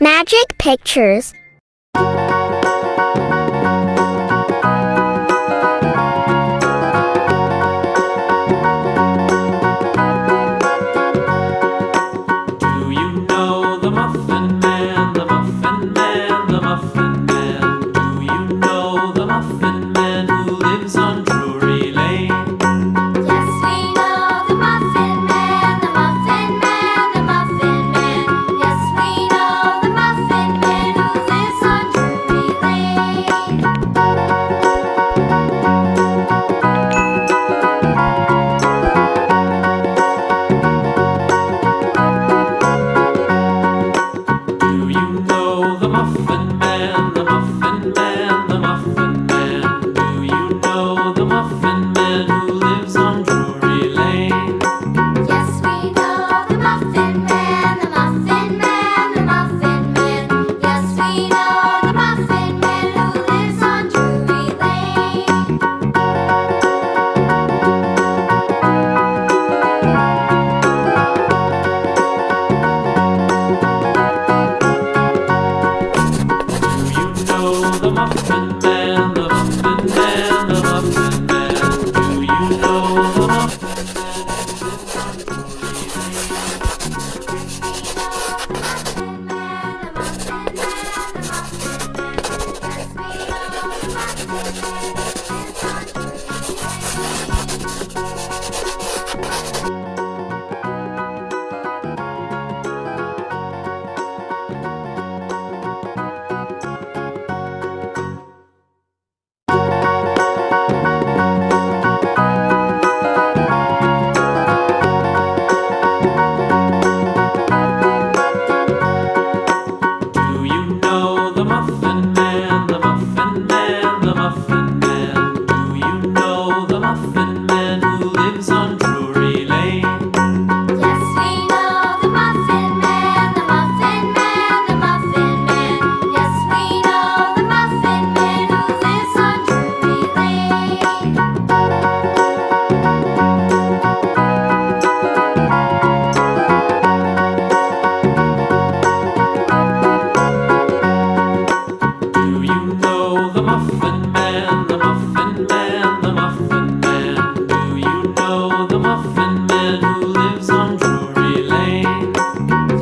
Magic Pictures. Do you know the Muffin Man, the Muffin Man, the Muffin Man? Do you know the Muffin Man who lives on Drury Lane? Yes, we know the Muffin Man, the Muffin Man, the Muffin Man. Yes, we know the Muffin Man who lives on Drury Lane. Do you know the Muffin Man, the Muffin Man, the Muffin Man? Do you know the Muffin Man who lives on Drury Lane? Yes, we know the Muffin Man, the Muffin Man, the Muffin Man. Yes, we know the Muffin Man who lives on Drury Lane. Do you know the Muffin Man, the Muffin Man, the Muffin Man? Do you know the Muffin Do you know the Muffin Man, the Muffin Man, the Muffin Man? Do you know the Muffin Man who lives on Drury Lane? Yes, we know the Muffin Man, the Muffin Man, the Muffin Man. Yes, we know the Muffin Man who lives on Drury Lane. Do you know the Muffin Man, the Muffin Man, the Muffin Man? Do you know the Muffin Man who lives on Drury Lane?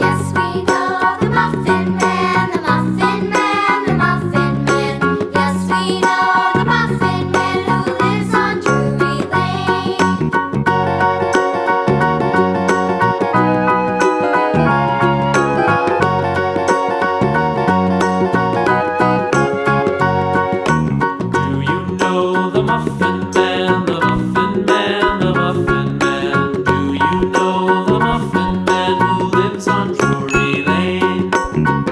Yes, we know the Muffin Man, the Muffin Man, the Muffin Man. Yes, we know the Muffin Man who lives on Drury Lane. Do you know the Muffin Man, the Muffin Man, the Muffin Man? Do you know the Muffin Man who lives on Drury Lane?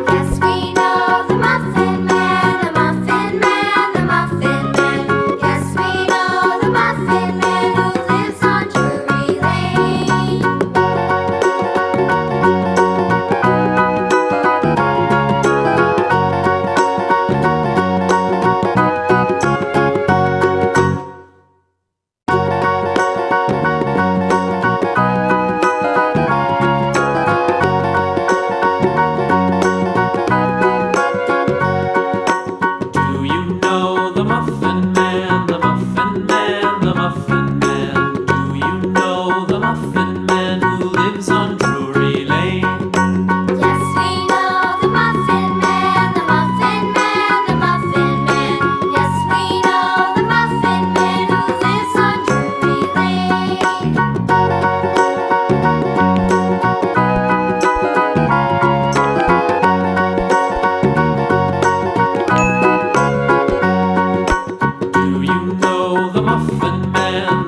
Yes, we know the Muffin Man, the Muffin Man, the Muffin Man. Yes, we know the Muffin Man who lives on Drury Lane. Do you know the Muffin Man, the Muffin Man, the Muffin Man? Do you know the Muffin Man who lives on Drury Lane? Yes, we know the Muffin Man, the Muffin Man, the Muffin Man. Yes, we know the Muffin Man who lives on Drury Lane. Do you know the Muffin Man,